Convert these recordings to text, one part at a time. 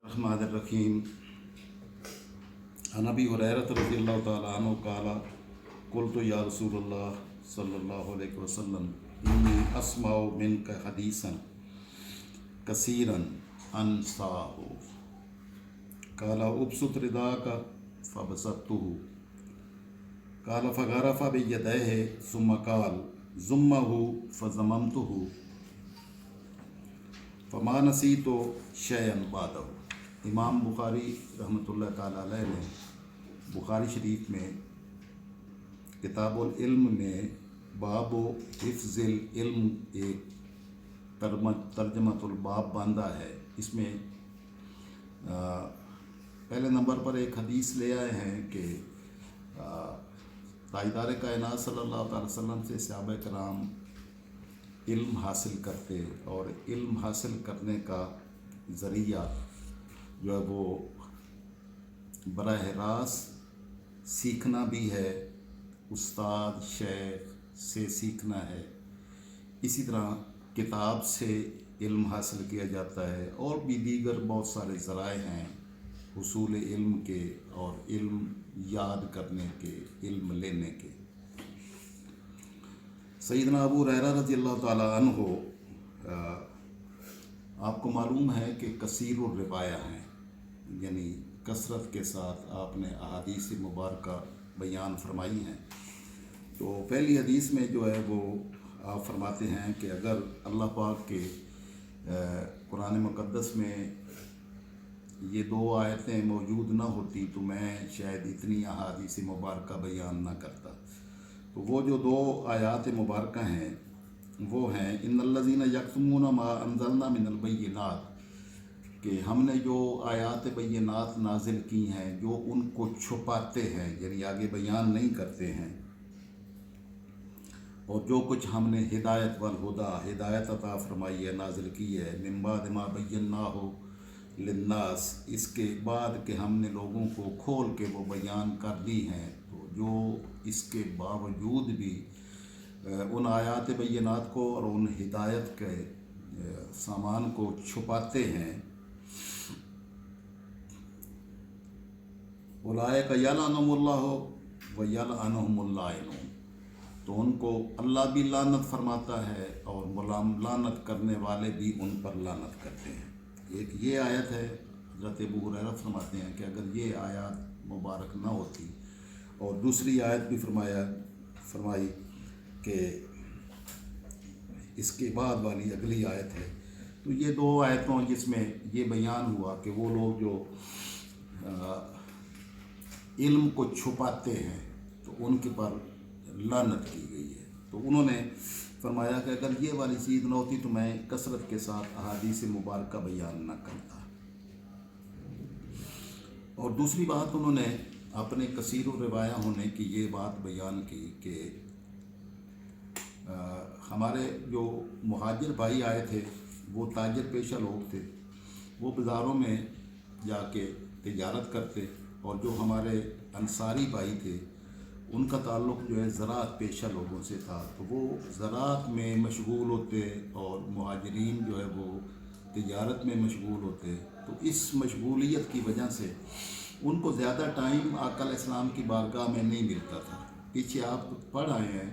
रहमानिर्रहीम। अन अबी हुरैरह रज़ियल्लाहु तआला अन्हु क़ाल क़ुल्तु या रसूलल्लाह सल्लल्लाहु अलैहि वसल्लम इन्नी अस्माउ मिनका हदीसन कसीरन अनसाहु क़ाल उबसुत रिदाका फबसत्तुहु क़ाल फ़ग़रफ़ बियदैहि सुम्मा क़ाल ज़ुम्महु फ़ज़ममतुहु फ़मा नसीतु शयअन बादहु। इमाम बुखारी रहमतुल्लाह ताला अलैह ने बुखारी शरीफ में किताबुल इल्म में बाबो हिफ्ज़िल इल्म एक तर्जमतुल बाब बांधा है। इसमें पहले नंबर पर एक हदीस ले आए हैं कि ताजदार कायनात सल्लल्लाहु अलैहि वसल्लम से सहाबा कराम इल्म हासिल करते और इल्म हासिल करने का ज़रिया जो है वो बराह रास्त सीखना भी है, उस्ताद शेख से सीखना है। इसी तरह किताब से इल्म हासिल किया जाता है और भी दीगर बहुत सारे ज़राए हैं हुसूल इल्म के और इल्म याद करने के, इल्म लेने के। सैयदना अबू हुरैरा रज़ियल्लाहु ताला अन्हु आपको मालूम है कि कसीरुर रिवाया हैं, यानी कसरत के साथ आपने अहादीस मुबारका बयान फरमाई हैं। तो पहली हदीस में जो है वो आप फरमाते हैं कि अगर अल्लाह पाक के कुरान मुक़द्दस में ये दो आयतें मौजूद ना होती तो मैं शायद इतनी अहादीस मुबारका बयान ना करता। तो वो जो दो आयात मुबारका हैं वो हैं इन्नल्लज़ीना यक्तुमूना मा अंज़लना मिनल बय्यिनात, कि हमने जो आयात बय्यिनात नाजिल की हैं जो उनको छुपाते हैं, यानी आगे बयान नहीं करते हैं, और जो कुछ हमने हिदायत वल हुदा हिदायत अता फरमाई है, नाजिल की है, मिन बाद मा बय्यनाहु लिन्नास, इसके बाद कि हमने लोगों को खोल के वो बयान कर दी हैं। तो जो इसके बावजूद भी उन आयात बय्यनात को और उन हिदायत के सामान को छुपाते हैं, उलाइका यलअनुहुमुल्लाहु व यलअनुहुमुल लाइनून, तो उनको अल्लाह भी लानत फरमाता है और लानत करने वाले भी उन पर लानत करते हैं। एक ये आयत है, हज़रत अबू हुरैरा फरमाते हैं कि अगर ये आयत मुबारक ना होती, और दूसरी आयत भी फरमाई कि इसके बाद वाली अगली आयत है, तो ये दो आयतों जिसमें ये बयान हुआ कि वो लोग जो इल्म को छुपाते हैं तो उनके पर लानत की गई है। तो उन्होंने फरमाया कि अगर ये वाली चीज़ न होती तो मैं कसरत के साथ अहादीस मुबारका बयान न करता। और दूसरी बात उन्होंने अपने कसीर रिवाया होने की ये बात बयान की कि हमारे जो मुहाजिर भाई आए थे वो ताजर पेशा लोग थे, वो बाज़ारों में जाके तिजारत करते, और जो हमारे अंसारी भाई थे उनका ताल्लुक़ जो है ज़राअत पेशा लोगों से था। तो वो ज़राअत में मशगूल होते और मुहाजिरीन जो है वो तिजारत में मशगूल होते। तो इस मशगूलियत की वजह से उनको ज़्यादा टाइम आका अलैहिस्सलाम की बारगाह में नहीं मिलता था। पीछे आप पढ़ आए हैं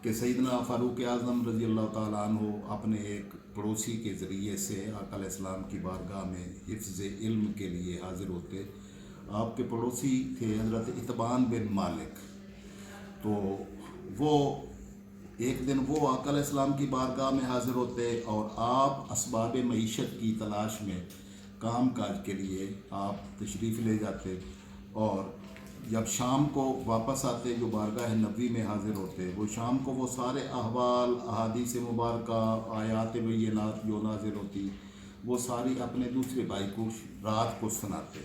कि सैयदना फ़ारूक आज़म रज़ियल्लाहु ताला अन्हु अपने एक पड़ोसी के ज़रिए से आका अलैहिस्सलाम की बारगाह में हिफ्ज़ इल्म के लिए हाज़िर होते। आपके पड़ोसी थे हज़रत इतबान बिन मालिक। तो वो एक दिन वो आका अलैहिस्सलाम की बारगाह में हाज़िर होते और आप असबाब मईशत की तलाश में काम काज के लिए आप तशरीफ़ ले जाते, और जब शाम को वापस आते जो बारगाह नबी में हाज़िर होते, वो शाम को वो सारे अहवाल अहादीस मुबारका आयात बय्यिनात जो नाज़िल होती वो सारी अपने दूसरे भाई को रात को सुनाते,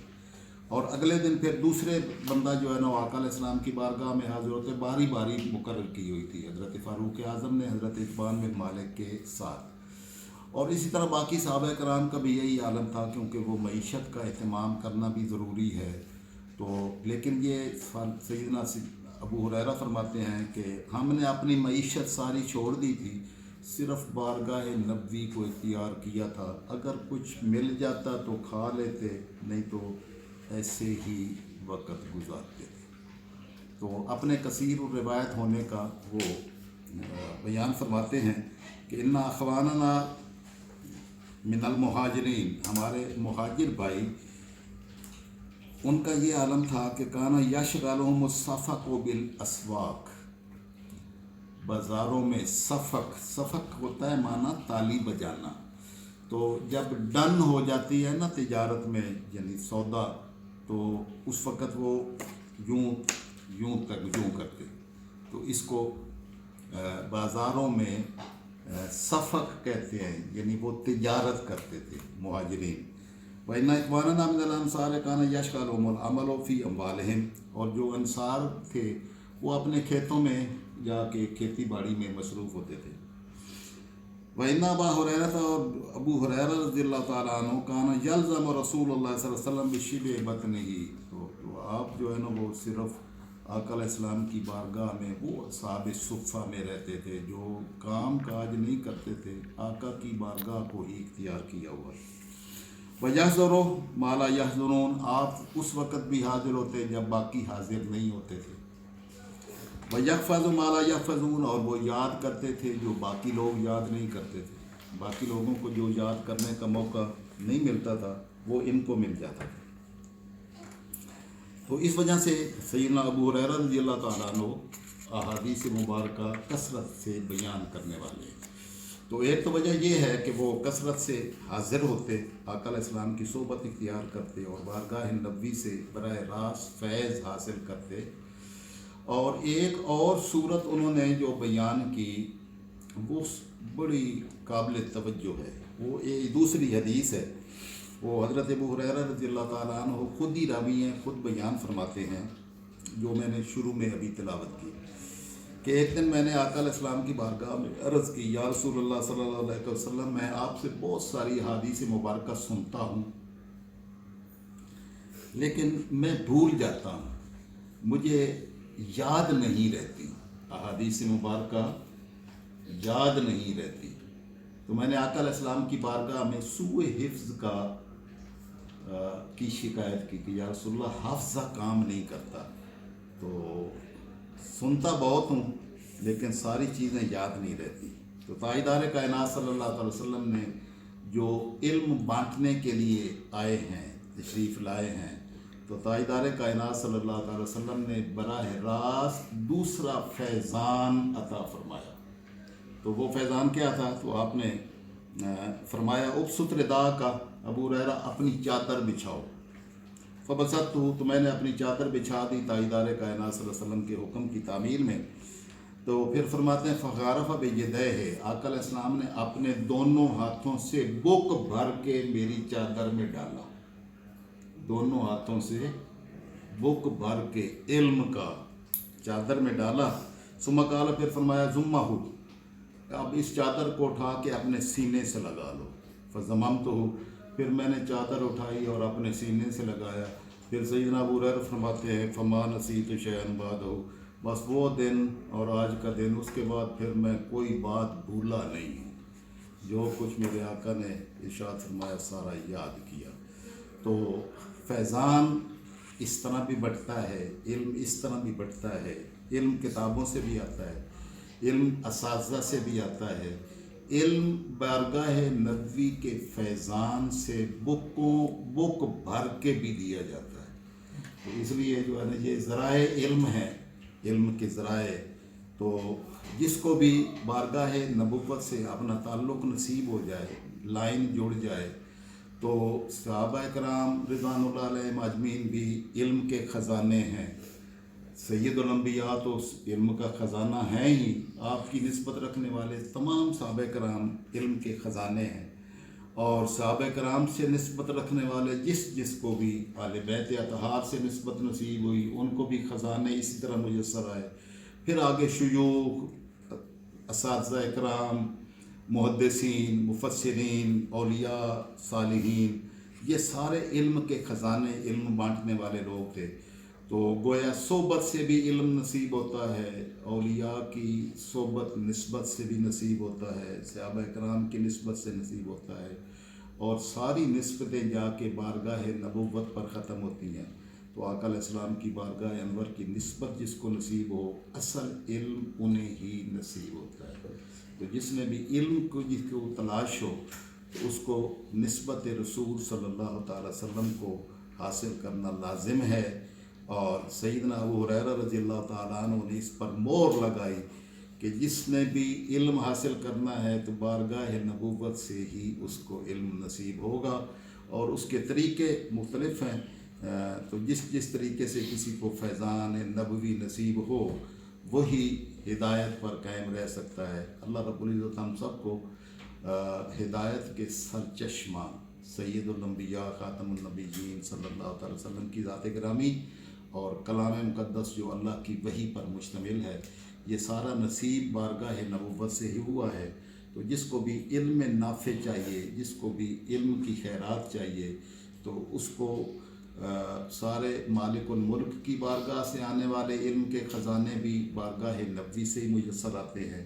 और अगले दिन फिर दूसरे बंदा जो है ना आका अलैहिस्सलाम की बारगाह में हाज़िर होते। बारी बारी मुकर्रर की हुई थी हज़रत फ़ारूक आज़म ने हज़रत इतबान बिन मालिक के साथ, और इसी तरह बाकी सहाबा कराम का भी यही आलम था, क्योंकि वो मईशत का एहतमाम करना भी ज़रूरी है। तो लेकिन ये सैयदना अबू हुरैरा फरमाते हैं कि हमने अपनी मईशत सारी छोड़ दी थी صرف بارگاہ نبوی کو اختیار کیا تھا، اگر کچھ مل جاتا تو کھا لیتے، نہیں تو ایسے ہی وقت گزارتے تھے۔ تو اپنے کثیر الروایت ہونے کا وہ بیان فرماتے ہیں کہ ان اخواننا من المہاجرین، ہمارے مہاجر بھائی، ان کا یہ عالم تھا کہ کانا یشغلہم الصفق بالاسواق، بازاروں میں صفق ہوتا ہے معنی تالی بجانا، تو جب ڈن ہو جاتی ہے نا تجارت میں یعنی سودا، تو اس وقت وہ یوں کرتے، تو اس کو بازاروں میں صفق کہتے ہیں، یعنی وہ تجارت کرتے تھے مہاجرین۔ وَإِنَّ إِخْوَانَنَا مِنَ الْأَنصَارِ كَانَ يَشْغَلُهُمُ الْعَمَلُ فِي أَمْوَالِهِمْ، اور جو انصار تھے وہ اپنے کھیتوں میں جا کے کھیتی باڑی میں مصروف ہوتے تھے۔ وَإِنَّ أَبَا هُرَيْرَةَ، اور ابو ہریرہ رضی اللہ تعالیٰ عنہ، كَانَ يَلْزَمُ رسول اللہ صلی اللہ علیہ وسلم بِشِبْعِ بَطْنِهِ، تو آپ جو ہے نا وہ صرف آقا علیہ السلام کی بارگاہ میں وہ اصحاب صفہ میں رہتے تھے جو کام کاج نہیں کرتے تھے، آقا کی بارگاہ کو ہی اختیار کیا ہوا۔ وَيَحْضُرُ مَا لَا يَحْضُرُونَ، آپ اس وقت بھی حاضر ہوتے جب باقی حاضر نہیں ہوتے تھے۔ وَيَحْفَظُ مَا لَا يَحْفَظُونَ، اور وہ یاد کرتے تھے جو باقی لوگ یاد نہیں کرتے تھے، باقی لوگوں کو جو یاد کرنے کا موقع نہیں ملتا تھا وہ ان کو مل جاتا تھا۔ تو اس وجہ سے سیدنا ابو ہریرہ رضی اللہ تعالیٰ عنہ احادیث مبارکہ کثرت سے بیان کرنے والے ہیں۔ تو ایک تو وجہ یہ ہے کہ وہ کثرت سے حاضر ہوتے، آقا علیہ السلام کی صحبت اختیار کرتے اور بارگاہ نبوی سے براہ راست فیض حاصل کرتے۔ اور ایک اور صورت انہوں نے جو بیان کی وہ بڑی قابل توجہ ہے، وہ ایک دوسری حدیث ہے، وہ حضرت ابو ہریرہ رضی اللہ تعالیٰ عنہ خود ہی راوی ہیں، خود بیان فرماتے ہیں، جو میں نے شروع میں ابھی تلاوت کی، کہ ایک دن میں نے آقا علیہ السلام کی بارگاہ میں عرض کی، یا رسول اللہ صلی اللہ علیہ وسلم، میں آپ سے بہت ساری احادیث مبارکہ سنتا ہوں لیکن میں بھول جاتا ہوں، مجھے یاد نہیں رہتی، احادیث مبارکہ یاد نہیں رہتی۔ تو میں نے آقا علیہ السلام کی بارگاہ میں سوء حفظ کی شکایت کی کہ یا رسول اللہ حافظہ کام نہیں کرتا، تو سنتا بہت ہوں لیکن ساری چیزیں یاد نہیں رہتی۔ تو تاجدار کائنات صلی اللہ علیہ وسلم نے جو علم بانٹنے کے لیے آئے ہیں، تشریف لائے ہیں، تو تاجدار کائنات صلی اللہ علیہ وسلم نے براہ راست دوسرا فیضان عطا فرمایا۔ تو وہ فیضان کیا تھا؟ تو آپ نے فرمایا ابسط ردا کا، ابو ہریرہ اپنی چادر بچھاؤ، فبسطت، تو میں نے اپنی چادر بچھا دی تاجدار کائنات صلی اللہ علیہ وسلم کے حکم کی تعمیل میں۔ تو پھر فرماتے ہیں فغارف بیدیہ، آقا علیہ السلام نے اپنے دونوں ہاتھوں سے بک بھر کے میری چادر میں ڈالا، دونوں ہاتھوں سے بک بھر کے علم کا چادر میں ڈالا۔ ثم قال، پھر فرمایا ضمہ، اب اس چادر کو اٹھا کے اپنے سینے سے لگا لو۔ فضممتہ، پھر میں نے چادر اٹھائی اور اپنے سینے سے لگایا۔ پھر سیدنا ابو ہریرہ فرماتے ہیں فما نسیت شیئا بعدہ، بس وہ دن اور آج کا دن، اس کے بعد پھر میں کوئی بات بھولا نہیں ہوں، جو کچھ میرے آقا نے ارشاد فرمایا سارا یاد کیا۔ تو فیضان اس طرح بھی بٹتا ہے، علم اس طرح بھی بٹتا ہے، علم کتابوں سے بھی آتا ہے، علم اساتذہ سے بھی آتا ہے، علم بارگاہ نبوی کے فیضان سے بک بھر کے بھی دیا جاتا ہے۔ تو اس لیے جو ہے نا یہ ذرائع علم ہے، علم کے ذرائع، تو جس کو بھی بارگاہ نبوت سے اپنا تعلق نصیب ہو جائے، لائن جڑ جائے، تو صحابہ کرام رضوان اللہ علیہم اجمعین بھی علم کے خزانے ہیں۔ سید الانبیاء تو علم کا خزانہ ہیں ہی، آپ کی نسبت رکھنے والے تمام صحابہ کرام علم کے خزانے ہیں، اور صحابہ کرام سے نسبت رکھنے والے جس کو بھی اہل بیت اطہار سے نسبت نصیب ہوئی ان کو بھی خزانے اسی طرح میسر آئے۔ پھر آگے شیوخ، اساتذہ کرام، محدثین، مفسرین، اولیاء، صالحین، یہ سارے علم کے خزانے، علم بانٹنے والے لوگ تھے۔ तो गोया सोबत से भी इल्म नसीब होता है, औलिया की सोबत निस्बत से भी नसीब होता है, सहाबा कराम की निस्बत से नसीब होता है, और सारी निस्बतें जाके बारगाह नबुव्वत पर ख़त्म होती हैं। तो आका अलैहिस्सलाम की बारगाह अनवर की निस्बत जिसको नसीब हो, असल इल्म उन्हें ही नसीब होता है। तो जिसने भी इल्म को जिसको तलाश हो तो उसको निस्बत रसूल सल्लल्लाहु ताला वसल्लम को हासिल करना लाजिम है। और सैयदना अबू हुरैरा रज़ियल्लाहु ताला अन्हु ने इस पर मोहर लगाई कि जिसने भी इल्म हासिल करना है तो बारगाह नबूवत से ही उसको इल्म नसीब होगा। और उसके तरीके मुख्तलिफ हैं, तो जिस जिस तरीके से किसी को फैज़ान नबवी नसीब हो वही हिदायत पर कायम रह सकता है। अल्लाह रब्बुल इज़्ज़त हम सबको हिदायत के सरचश्मा सैयदुल अंबिया खातमुन नबिय्यीन सल्लल्लाहु अलैहि वसल्लम की ज़ात गिरामी और कलाम मुक़द्दस जो अल्लाह की वही पर मुश्तमिल है, ये सारा नसीब बारगाह नबुव्वत से ही हुआ है। तो जिसको भी इल्म नाफ़े चाहिए, जिसको भी इल्म की खैरात चाहिए, तो उसको सारे मालिकुल मुल्क की बारगाह से आने वाले इल्म के ख़जाने भी बारगाह नबवी से ही मुयस्सर आते हैं।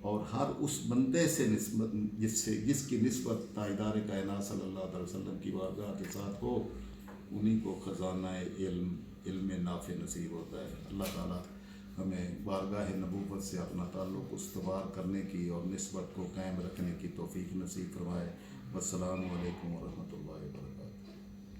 और हर उस बंदे से निस्बत जिसकी निस्बत ताइदार कायनात सल्लल्लाहु अलैहि वसल्लम की बारगाह के साथ हो, उन्हीं को ख़जाना इल्म नाफ़े नसीब होता है। अल्लाह ताला हमें बारगाह नबूवत से अपना ताल्लुक़ उस्तवार करने की और निस्बत को कायम रखने की तौफ़ीक़ नसीब फरमाए। वस्सलामु अलैकुम व रहमतुल्लाह।